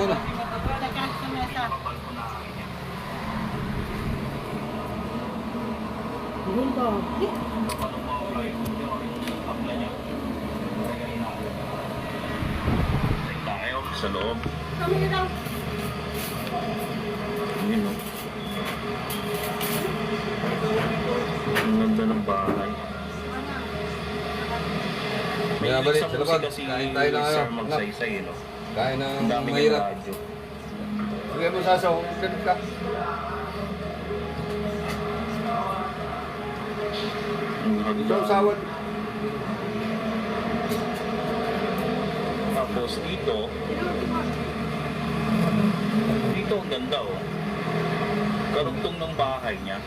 ano. Nagkakit sa mesa. Gundo. Tayo sa loob. Kami na daw. Yun, no? Ang ganda ng bahay. May Binabalik isang sa labas. kasi Kain tayo ng sir ano. magsaysay, no? Kain Ang ng dami ng mahirap. radyo. Sige mo sasaw. Ganit ka. Ang Ito hagdan. ang sawad. Tapos dito ang ganda, oh. Karugtong ng bahay niya.